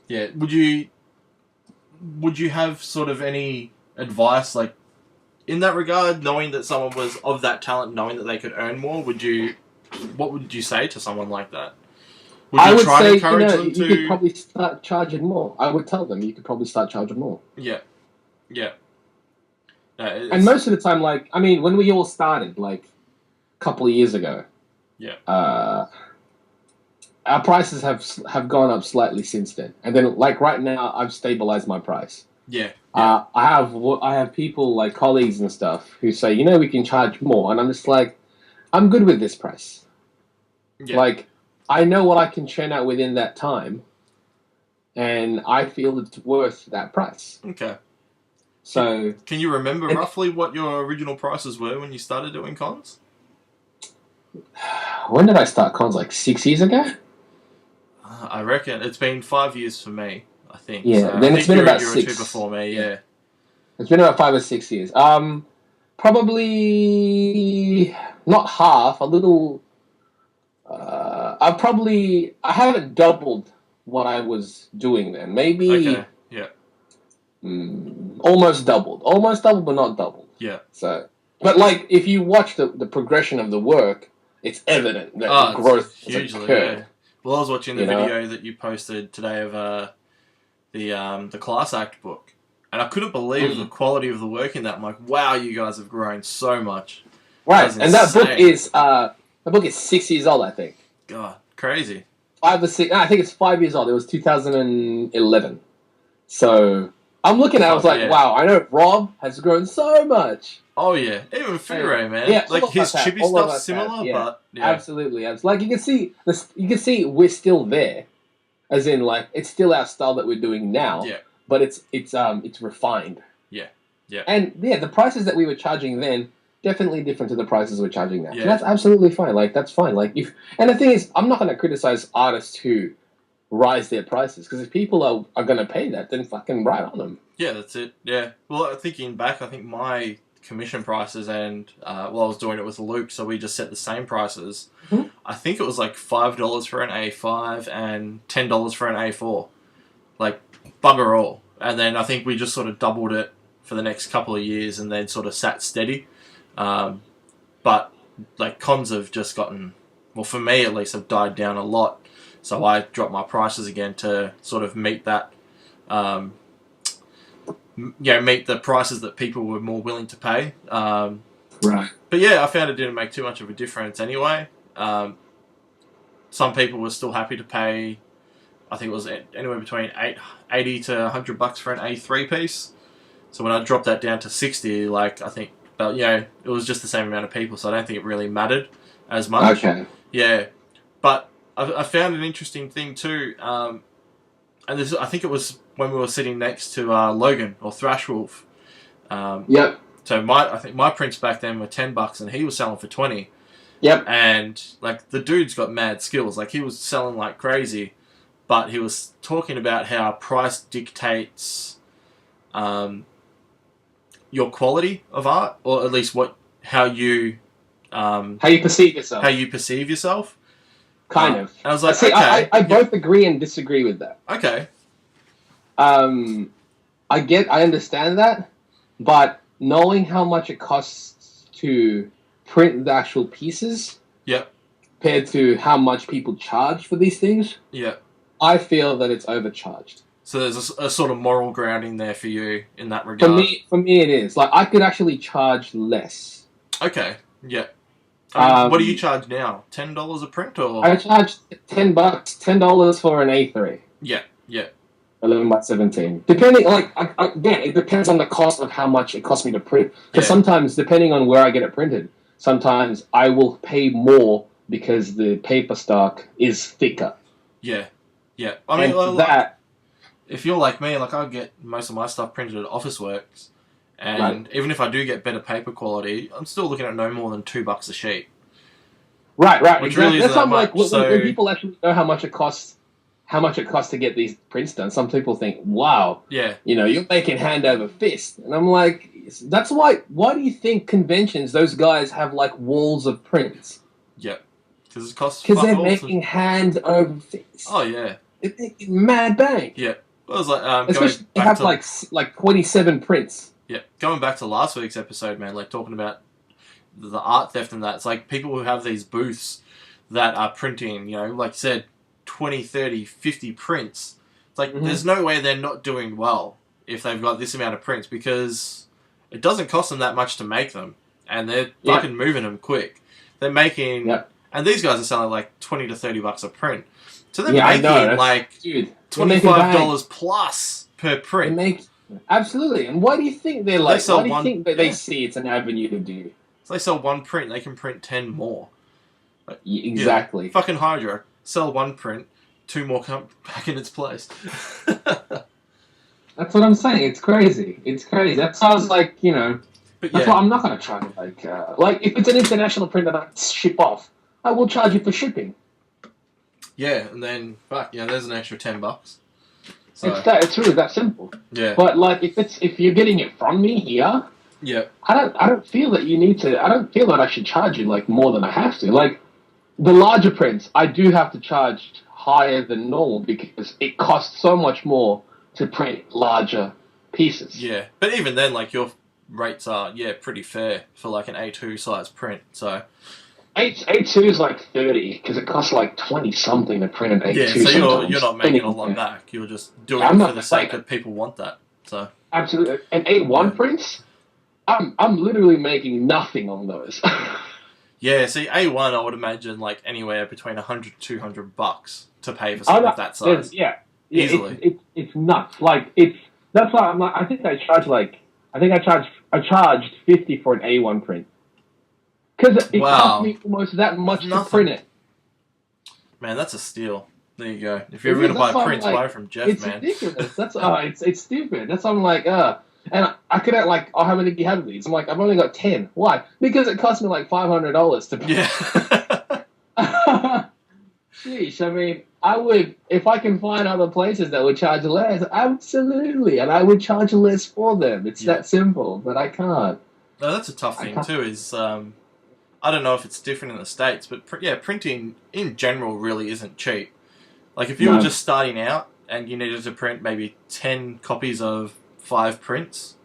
Yeah, would you have sort of any advice, like, in that regard, knowing that someone was of that talent, knowing that they could earn more, what would you say to someone like that? I would say, you could probably start charging more. I would tell them you could probably start charging more. Yeah. Yeah. No, and most of the time, like, I mean, when we all started, like, a couple of years ago, our prices have gone up slightly since then. And then, like, right now, I've stabilized my price. Yeah. I have people, like, colleagues and stuff, who say, we can charge more. And I'm just like, I'm good with this price. Yeah. Like, I know what I can churn out within that time, and I feel it's worth that price. Okay. So, can you remember roughly what your original prices were when you started doing cons? When did I start cons? Like 6 years ago? I reckon it's been 5 years for me, I think. Yeah, so then it's been about 6. You were 2 before me, yeah. It's been about 5 or 6 years. Probably not half, a little... I haven't doubled what I was doing then. Maybe... Okay, yeah. Almost doubled. Almost doubled, but not doubled. Yeah. So... But, like, if you watch the progression of the work, it's evident that the growth has occurred. Yeah. Well, I was watching the video that you posted today of the Class Act book, and I couldn't believe the quality of the work in that. I'm like, wow, you guys have grown so much. Right, and that book is 6 years old, I think. God, crazy. 5 or 6. I think it's 5 years old. It was 2011. So I'm looking at it, I was like, wow, I know Rob has grown so much. Oh, yeah. Even Figure, man. Yeah, like, his chibi stuff's similar, but... Yeah. Absolutely. Like, you can see we're still there. As in, like, it's still our style that we're doing now. Yeah. But it's refined. Yeah. Yeah. And, the prices that we were charging then, definitely different to the prices we're charging now. Yeah. So that's absolutely fine. Like, that's fine. Like, and the thing is, I'm not going to criticize artists who rise their prices. Because if people are going to pay that, then fucking right on them. Yeah, that's it. Yeah. Well, thinking back, I think my... commission prices and I was doing it with Luke, so we just set the same prices. Mm-hmm. I think it was like $5 for an A5 and $10 for an A4, like bugger all. And then I think we just sort of doubled it for the next couple of years and then sort of sat steady. But like cons have just gotten, well, for me at least, have died down a lot. So I dropped my prices again to sort of meet that. Meet the prices that people were more willing to pay. Right. But yeah, I found it didn't make too much of a difference anyway. Some people were still happy to pay, I think it was anywhere between $80 to $100 for an A3 piece. So when I dropped that down to 60, like I think, it was just the same amount of people, so I don't think it really mattered as much. Okay. Yeah. But I found an interesting thing too, and this, I think it was when we were sitting next to Logan or Thrashwolf. Yep. So I think my prints back then were $10 and he was selling for 20. Yep. And like the dude's got mad skills. Like he was selling like crazy, but he was talking about how price dictates your quality of art, or at least how you perceive yourself. How you perceive yourself. Kind of. I was like, okay. I both agree and disagree with that. Okay. I understand that, but knowing how much it costs to print the actual pieces, yep, compared to how much people charge for these things, yep, I feel that it's overcharged. So there's a sort of moral grounding there for you in that regard. For me, it is. Like I could actually charge less. Okay. Yeah. What do you charge now? $10 a print, or I charge $10. $10 for an A3. Yeah. Yeah. 11x17. Depending, like, again, it depends on the cost of how much it costs me to print. Because sometimes, depending on where I get it printed, sometimes I will pay more because the paper stock is thicker. Yeah. I mean, if you're like me, like I get most of my stuff printed at Officeworks, and even if I do get better paper quality, I'm still looking at no more than $2 a sheet. Right. Which Exactly. really isn't That's that much. When people actually know how much it costs to get these prints done, some people think, wow, you're making hand over fist. And I'm like, that's why do you think conventions, those guys have like walls of prints? Yep. Because it costs Because they're making hand over fist. Oh, yeah. It's mad bang. Yeah. It was like, especially they have like 27 prints. Yeah. Going back to last week's episode, man, like talking about the art theft and that, it's like people who have these booths that are printing, like you said, 20, 30, 50 prints. It's like, there's no way they're not doing well if they've got this amount of prints, because it doesn't cost them that much to make them, and they're fucking moving them quick. They're making, and these guys are selling like $20 to $30 a print. So they're making like $25 plus per print. Absolutely. And why do you think they're like? Why do you think that they see it's an avenue to do? So they sell one print, they can print 10 more. Like, exactly. Fucking Hydra. Sell one print, 2 more come back in its place. That's what I'm saying. It's crazy. That sounds like, But that's why I'm not going to try to like if it's an international print that I ship off, I will charge you for shipping. Yeah, and then there's an extra $10. So it's really that simple. Yeah. But like if you're getting it from me here, I don't feel that you need to. I don't feel that I should charge you like more than I have to. Like the larger prints, I do have to charge higher than normal because it costs so much more to print larger pieces. Yeah, but even then, like your rates are pretty fair for like an A2 size print. So A2 is like 30 because it costs like 20 something to print an A2. Yeah, so you're not making a lot back. You're just doing it for the sake that people want that. So absolutely, and A1 prints, I'm literally making nothing on those. Yeah, see, A1 I would imagine like anywhere between $100 to $200 to pay for something of that size. Easily. It's nuts. Like that's why I'm like, I charged 50 for an A1 print. Because it cost me almost that much to print it. Man, that's a steal. There you go. If you're ever going to buy prints, buy from Jeff, it's man. It's ridiculous. That's it's stupid. That's why I'm like, and I could have like, how many do you have of these? I'm like, I've only got 10. Why? Because it cost me like $500 to print. Yeah. Sheesh, I mean, I would, if I can find other places that would charge less, absolutely, and I would charge less for them. It's that simple, but I can't. No, that's a tough thing too, is, I don't know if it's different in the States, but printing in general really isn't cheap. Like, if you were just starting out and you needed to print maybe 10 copies of 5 prints,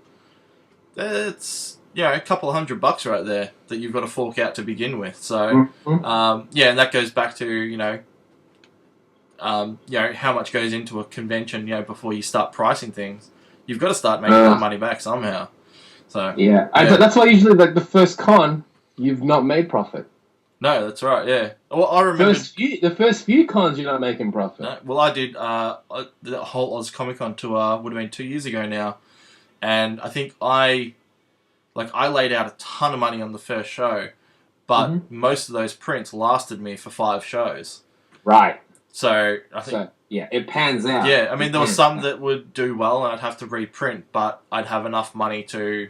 it's, a couple of $100 right there that you've got to fork out to begin with. So, and that goes back to, how much goes into a convention, before you start pricing things. You've got to start making that money back somehow. So that's why usually like the first con, you've not made profit. No, that's right. Yeah. Well, I remember the first few cons you're not making profit. No, well, I did the whole Oz Comic Con tour would have been 2 years ago now, and I think I laid out a ton of money on the first show, but most of those prints lasted me for 5 shows. Right. So I think it pans out. Yeah, I mean there were some that would do well and I'd have to reprint, but I'd have enough money to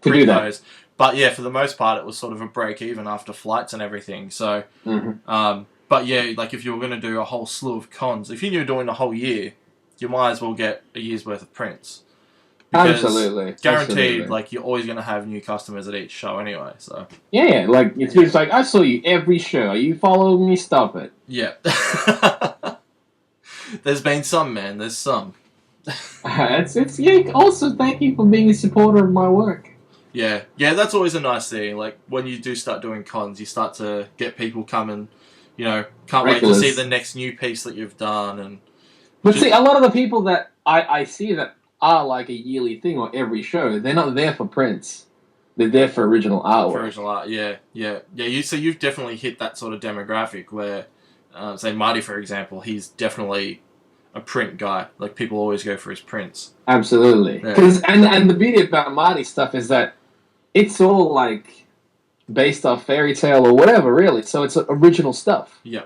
print those. But yeah, for the most part, it was sort of a break even after flights and everything. So, but yeah, like if you were going to do a whole slew of cons, if you were doing a whole year, you might as well get a year's worth of prints. Because guaranteed, like you're always going to have new customers at each show anyway. So like it's like I saw you every show. You follow me, stop it. Yeah. There's been some, man. There's some. Also, thank you for being a supporter of my work. Yeah, that's always a nice thing. Like, when you do start doing cons, you start to get people coming, can't wait to see the next new piece that you've done. But see, a lot of the people that I see that are like a yearly thing or every show, they're not there for prints. They're there for original artwork. For original art, yeah. You've definitely hit that sort of demographic where, say, Marty, for example, he's definitely a print guy. Like, people always go for his prints. Absolutely. And the beauty about Marty's stuff is that it's all like based off fairy tale or whatever, really. So it's original stuff. Yeah.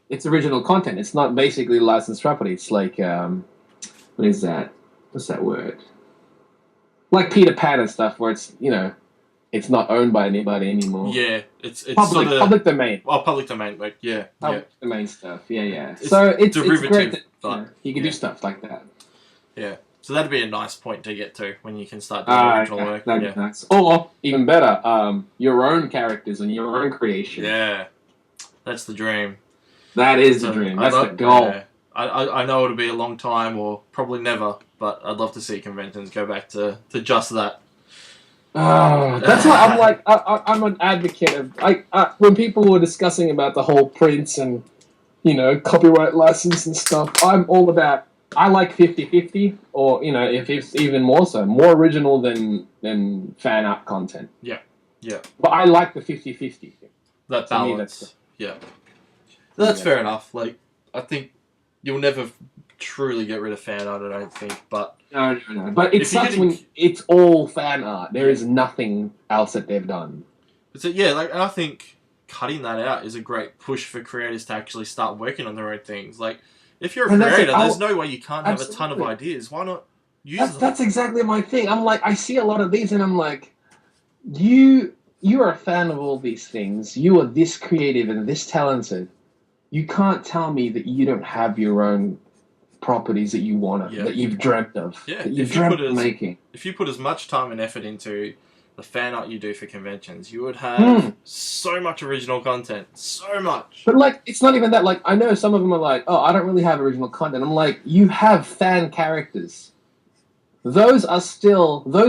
It's original content. It's not basically licensed property. It's like, what is that? What's that word? Like Peter Pan and stuff, where it's, it's not owned by anybody anymore. Yeah, it's public domain. Oh, public domain, like, yeah. Public domain stuff, yeah. It's so it's derivative, great that you can do stuff like that. Yeah, so that'd be a nice point to get to when you can start doing original work. That'd be nice. Or, even better, your own characters and your own creation. Yeah, that's the dream. That is the dream. That's the goal. Yeah. I know it'll be a long time or probably never, but I'd love to see conventions go back to just that. That's why I'm like, I'm an advocate of, when people were discussing about the whole prints and, copyright license and stuff, I'm all about, I like 50-50, or, if it's even more so, more original than fan art content. Yeah. But I like the 50-50. That balance. Yeah. That's fair enough. Like, I think you'll never truly get rid of fan art, I don't think, but... No. But it sucks when it's all fan art. There is nothing else that they've done. So, yeah, like, I think cutting that out is a great push for creators to actually start working on their own things. Like, if you're a creator, there's no way you can't have a ton of ideas. Why not use them? That's exactly my thing. I'm like, I see a lot of these, and I'm like, you are a fan of all these things. You are this creative and this talented. You can't tell me that you don't have your own properties that you want to, that you've dreamt of, that you've dreamt of making. If you put as much time and effort into the fan art you do for conventions, you would have so much original content. So much. But, like, it's not even that. Like, I know some of them are like, oh, I don't really have original content. I'm like, you have fan characters. Those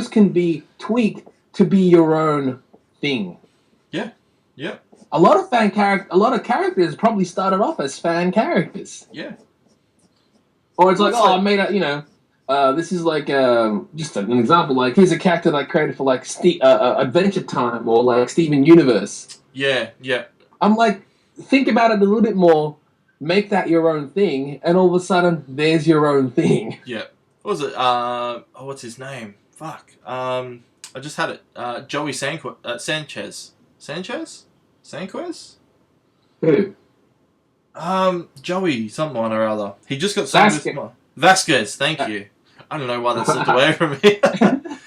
can be tweaked to be your own thing. Yeah. A lot of characters probably started off as fan characters. Yeah. Or it's like, I made a, this is like just an example. Like, here's a character that I created for like Adventure Time or like Steven Universe. Yeah. I'm like, think about it a little bit more. Make that your own thing, and all of a sudden, there's your own thing. Yeah. What was it? What's his name? Fuck. I just had it. Joey Sanchez. Sanquez? Who? Joey someone or other. He just got signed with Vasquez, thank you. I don't know why that slipped away from me.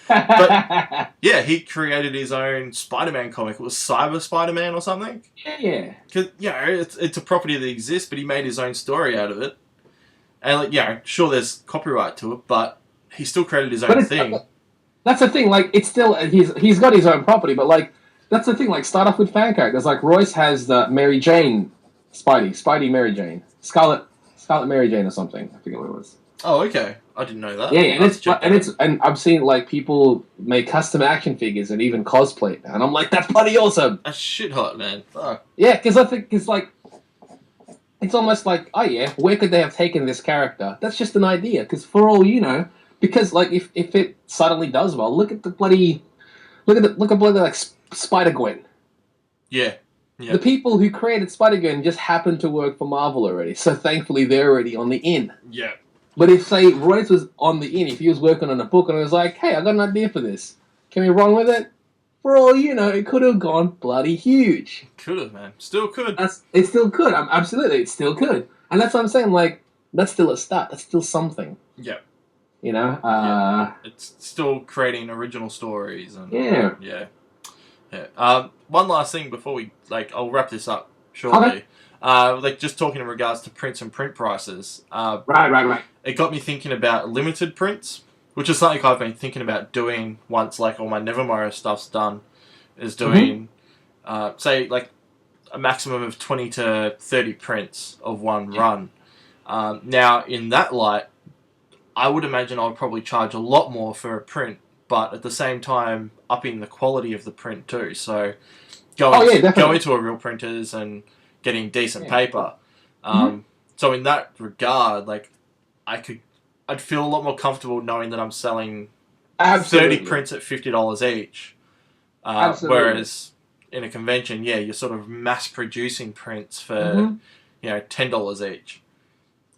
But, yeah, he created his own Spider-Man comic. It was Cyber Spider-Man or something? Yeah. Because, it's a property that exists, but he made his own story out of it. And, like, sure, there's copyright to it, but he still created his own thing. That's the thing, like, it's still, he's got his own property, but, like, that's the thing, like, start off with fan characters. Like, Royce has the Mary Jane Spidey Mary Jane. Scarlet Mary Jane or something. I forget what it was. Oh, okay. I didn't know that. Yeah, and I've seen, like, people make custom action figures and even cosplay it, and I'm like, that's bloody awesome! That's shit hot, man. Fuck. Yeah, because I think, like, it's almost like, oh yeah, where could they have taken this character? That's just an idea, because for all you know, because, like, if it suddenly does well, look at bloody, like, Spider-Gwen. Yeah. The people who created Spider-Gwen just happened to work for Marvel already, so thankfully they're already on the in. Yeah. But if, say, Royce was on the in, if he was working on a book and was like, hey, I got an idea for this, can we run with it? For all you know, it could have gone bloody huge. Could have, man. Still could. It still could. Absolutely, it still could. And that's what I'm saying, like, that's still a start. That's still something. Yeah. You know? It's still creating original stories. And Yeah. One last thing before we, like, I'll wrap this up shortly. Okay. Like, just talking in regards to prints and print prices. Right. It got me thinking about limited prints, which is something I've been thinking about doing once, like, all my Nevermore stuff's done, is doing, say, like, a maximum of 20 to 30 prints of one run. Now, in that light, I would imagine I would probably charge a lot more for a print, but at the same time, upping the quality of the print too. So, going to a real printers and getting decent paper. So in that regard, like, I'd feel a lot more comfortable knowing that I'm selling 30 prints at $50 each. Whereas in a convention, you're sort of mass producing prints for $10 each.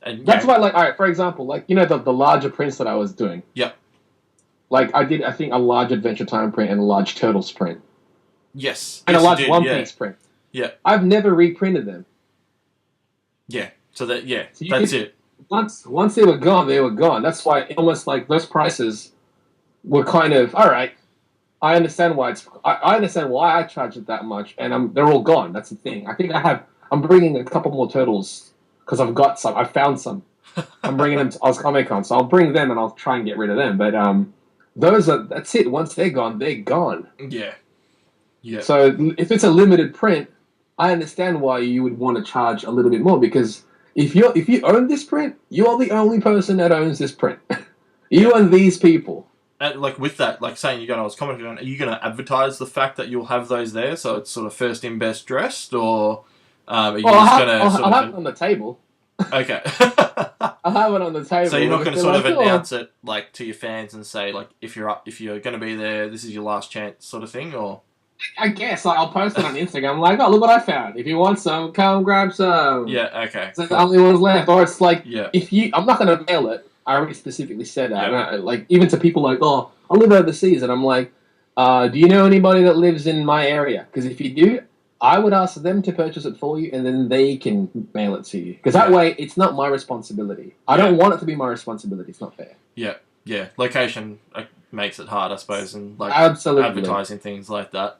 And that's why, like, all right, for example, like, you know, the larger prints that I was doing. Yep. Like, I think, a large Adventure Time print and a large Turtles print. Yes. And yes, a large you did, one-piece print. Yeah. I've never reprinted them. Yeah. So that So that's it. Once they were gone, they were gone. That's why almost like those prices were kind of all right. I understand why I understand why I charge it that much, and they're all gone. That's the thing. I think I'm bringing a couple more turtles because I've got some. I found some. I'm bringing them to Oz Comic Con, so I'll bring them and I'll try and get rid of them. But that's it. Once they're gone, they're gone. Yeah. Yeah. So if it's a limited print, I understand why you would want to charge a little bit more, because if you own this print, you are the only person that owns this print. You and these people. And like with that, like saying you're going to Oz Comic Con, are you going to advertise the fact that you'll have those there, so it's sort of first in, best dressed, or are you just going to? I'll have it on the table. Okay. I'll have it on the table. So you're not going to sort of announce it like to your fans and say like if you're going to be there, this is your last chance, sort of thing, or? I guess I'll post it on Instagram. Like, oh, look what I found. If you want some, come grab some. Yeah. Okay. It's the only ones left. Or it's like, yeah. I'm not going to mail it. I already specifically said that. Yeah. Like, even to people like, oh, I live overseas, and I'm like, do you know anybody that lives in my area? Because if you do, I would ask them to purchase it for you, and then they can mail it to you. Because that way, it's not my responsibility. I don't want it to be my responsibility. It's not fair. Yeah. Yeah. Location makes it hard, I suppose, and like absolutely advertising things like that.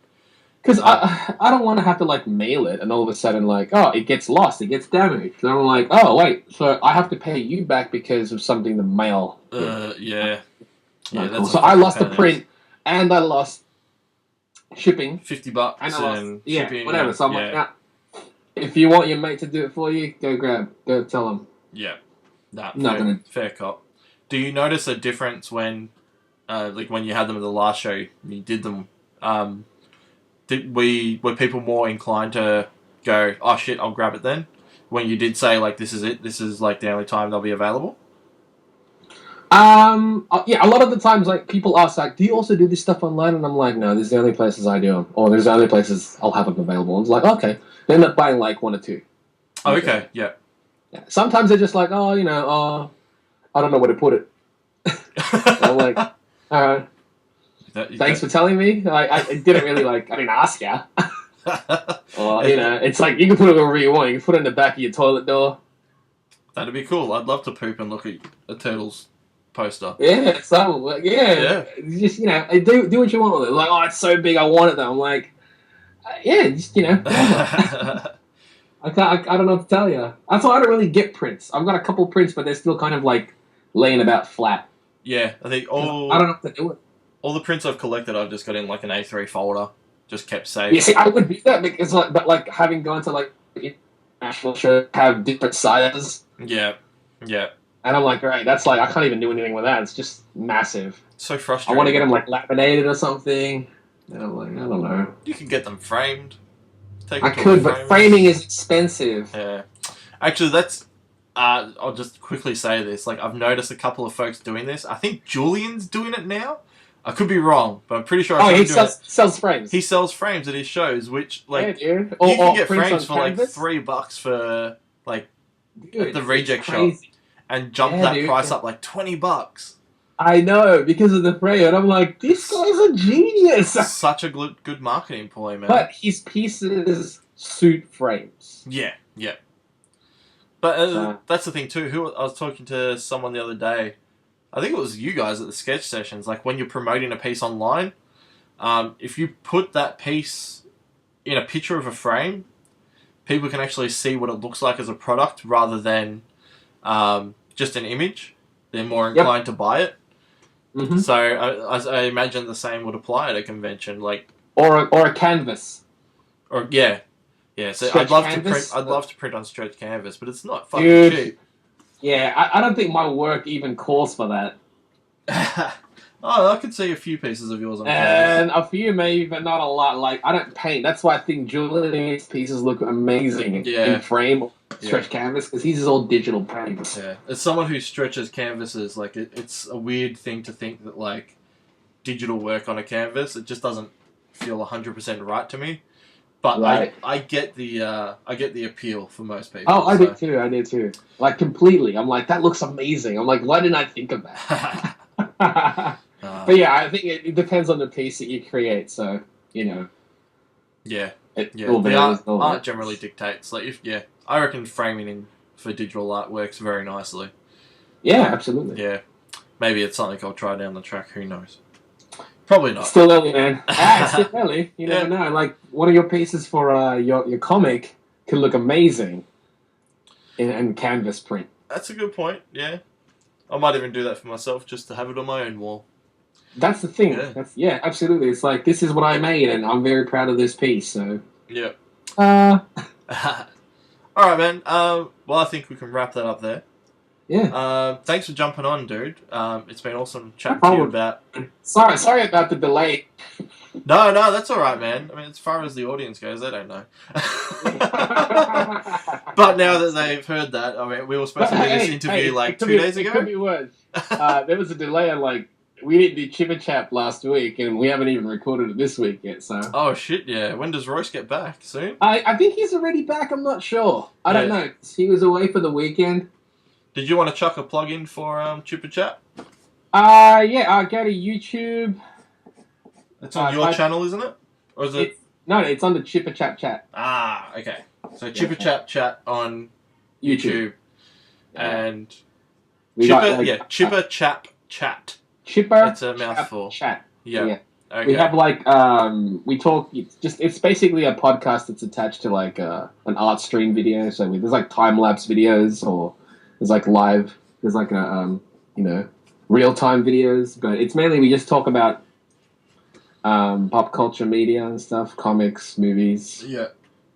Because I don't want to have to like mail it and all of a sudden like, oh, it gets lost, it gets damaged. And I'm like, oh wait, so I have to pay you back because of something the mail. Yeah. Yeah, cool. So I lost the print and I lost shipping. $50 and I lost, shipping. Whatever. So I'm like, nah, if you want your mate to do it for you, go tell him. Yeah. Fair cop. Do you notice a difference when, like when you had them at the last show, you did them, were people more inclined to go, oh shit, I'll grab it then? When you did say like, this is it, this is like the only time they'll be available? Yeah, a lot of the times like people ask like, do you also do this stuff online? And I'm like, no, these are the only places I do them. Or there's the only places I'll have them available. And it's like, okay. They end up buying like one or two. Oh, okay, yeah. Sometimes they're just like, oh, I don't know where to put it. I'm like, all right. Thanks for telling me. I didn't really I didn't ask you. Or, it's like you can put it wherever you want. You can put it in the back of your toilet door. That'd be cool. I'd love to poop and look at a Turtles poster. Yeah, so yeah. Just do what you want with it. Like, oh, it's so big, I want it though. I'm like, yeah, just I don't know what to tell you. That's why I don't really get prints. I've got a couple prints, but they're still kind of like laying about flat. Yeah, I think I don't know what to do with it. All the prints I've collected, I've just got in like an A3 folder, just kept saved. Yeah, see, I would do that because but having gone to like international shows have different sizes. Yeah. And I'm like, right, that's like I can't even do anything with that. It's just massive. It's so frustrating. I want to get them like laminated or something. And I'm like, I don't know. You can get them framed. I could, but framing is expensive. Yeah. Actually, that's. I'll just quickly say this. Like, I've noticed a couple of folks doing this. I think Julian's doing it now. I could be wrong, but I'm pretty sure. He sells frames. He sells frames at his shows, which like yeah, dude. You can get frames for like $3 for like at the reject shop, and jump that price up like $20. I know because of the frame, and I'm like, this guy's a genius. Such a good marketing ploy, man. But his pieces suit frames. Yeah. But that's the thing too. I was talking to someone the other day. I think it was you guys at the sketch sessions. Like when you're promoting a piece online, if you put that piece in a picture of a frame, people can actually see what it looks like as a product rather than just an image. They're more inclined to buy it. Mm-hmm. So I imagine the same would apply at a convention, like or a canvas. Or yeah. So I'd love to print on stretch canvas, but it's not fucking cheap. Yeah, I don't think my work even calls for that. I could see a few pieces of yours on canvas. And a few maybe, but not a lot. Like, I don't paint. That's why I think Julian's pieces look amazing in frame or stretch canvas, because he's all digital paints. Yeah, as someone who stretches canvases, like, it's a weird thing to think that, like, digital work on a canvas, it just doesn't feel 100% right to me. But I get the appeal for most people. Oh, I did too. Like, completely. I'm like, that looks amazing. I'm like, why didn't I think of that? But yeah, I think it depends on the piece that you create. So, Yeah. The art generally dictates. Like I reckon framing in for digital art works very nicely. Yeah, absolutely. Yeah. Maybe it's something I'll try down the track. Who knows? Probably not. Still early, man. It's still early. You never know. Like, one of your pieces for your comic could look amazing in canvas print. That's a good point, yeah. I might even do that for myself just to have it on my own wall. That's the thing. Yeah, absolutely. It's like, this is what I made, and I'm very proud of this piece, so... Yeah. Alright, man. Well, I think we can wrap that up there. Yeah. Thanks for jumping on, dude. It's been awesome chatting to you about... Sorry about the delay. No, that's alright, man. I mean, as far as the audience goes, they don't know. But now that they've heard that, I mean, we were supposed to do this interview 2 days ago. It could be worse. There was a delay on, we didn't do Chibba Chap last week, and we haven't even recorded it this week yet, so... Oh, shit, yeah. When does Royce get back? Soon? I think he's already back, I'm not sure. I don't know. He was away for the weekend. Did you want to chuck a plug in for Chipper Chat? Yeah, I'll go to YouTube. It's on your channel, isn't it? Or is it? No, it's on the Chipper Chat. Ah, okay. So Chipper Chat on YouTube. And Chipper Chap Chat. Chipper. It's a mouthful. Chat. Yeah. Okay. We have we talk. It's basically a podcast that's attached to an art stream video. So there's time lapse videos, or there's live. There's real time videos, but it's mainly we just talk about pop culture media and stuff, comics, movies. Yeah.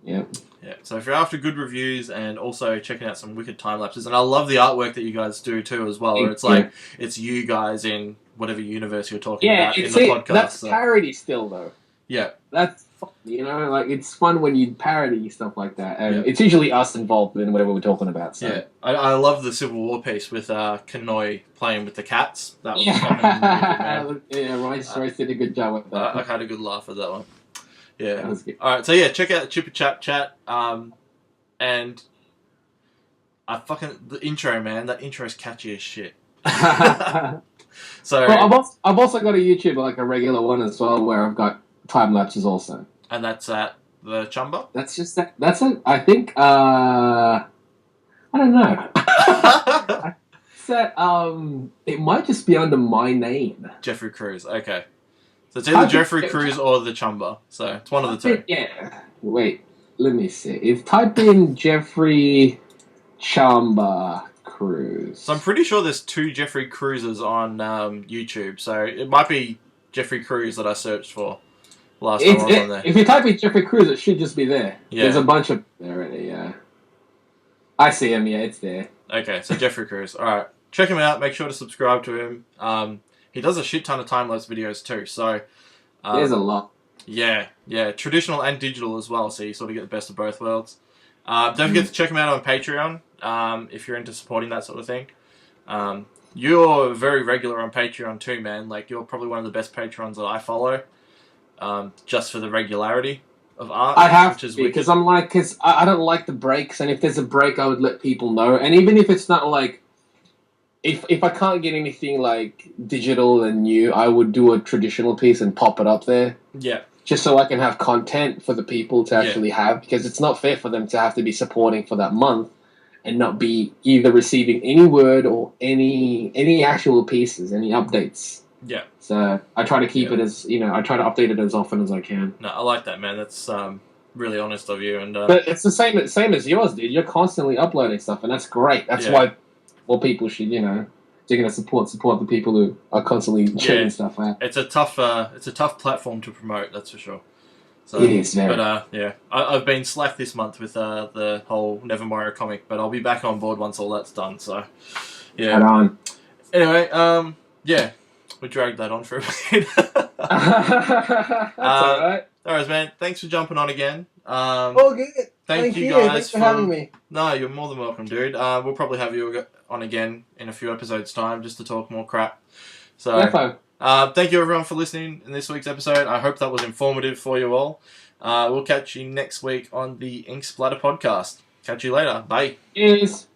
Yeah. Yeah. So if you're after good reviews and also checking out some wicked time lapses, and I love the artwork that you guys do too as well, where it's it's you guys in whatever universe you're talking about in the podcast. That's parody still though. Yeah. That's it's fun when you parody stuff like that, and it's usually us involved in whatever we're talking about. So. Yeah, I love the Civil War piece with Kanoi playing with the cats. That was fucking man. Royce did a good job with that. I had a good laugh at that one. Yeah. That was good. All right, so check out Chipper Chat, and the intro, man. That intro's catchy as shit. So I've also got a YouTube, a regular one as well, where I've got time lapses also. And that's at the Chamba? That's just that. That's it. I think. I don't know. It might just be under my name. Jeffrey Cruz. Okay. So it's either Jeffrey Cruz or the Chamba. So it's one of the two. Yeah. Wait. Let me see. Type in Jeffrey CHAMBA Crus. So I'm pretty sure there's 2 Jeffrey Cruzes on YouTube. So it might be Jeffrey Cruz that I searched for last time I was on there. If you type in Jeffrey Cruz, it should just be there. Yeah. There's a bunch of there already, yeah. I see him, yeah, it's there. Okay, so Jeffrey Cruz. Alright, check him out. Make sure to subscribe to him. He does a shit ton of time-lapse videos too, so... There's a lot. Yeah. Traditional and digital as well, so you sort of get the best of both worlds. Don't forget to check him out on Patreon, if you're into supporting that sort of thing. You're very regular on Patreon too, man. You're probably one of the best patrons that I follow, just for the regularity of art. I have to, because I don't like the breaks, and if there's a break, I would let people know. And even if it's not if I can't get anything digital and new, I would do a traditional piece and pop it up there. Yeah. Just so I can have content for the people to actually have, because it's not fair for them to have to be supporting for that month and not be either receiving any word or any actual pieces, any updates. Yeah. So I try to keep it as, I try to update it as often as I can. No, I like that, man. That's really honest of you. And but it's the same as yours, dude. You're constantly uploading stuff, and that's great. That's why more people should, they're going to support the people who are constantly churning stuff out. It's a tough platform to promote, that's for sure. So, it is, very. But I've been slack this month with the whole Never Mario comic, but I'll be back on board once all that's done. So, yeah. Right on. Anyway, we dragged that on for a bit. That's alright. Alright, man. Thanks for jumping on again. All good. Thank you guys Thanks for having me. No, you're more than welcome, dude. We'll probably have you on again in a few episodes' time just to talk more crap. So, thank you everyone for listening in this week's episode. I hope that was informative for you all. We'll catch you next week on the Inksplatter Podcast. Catch you later. Bye. Cheers.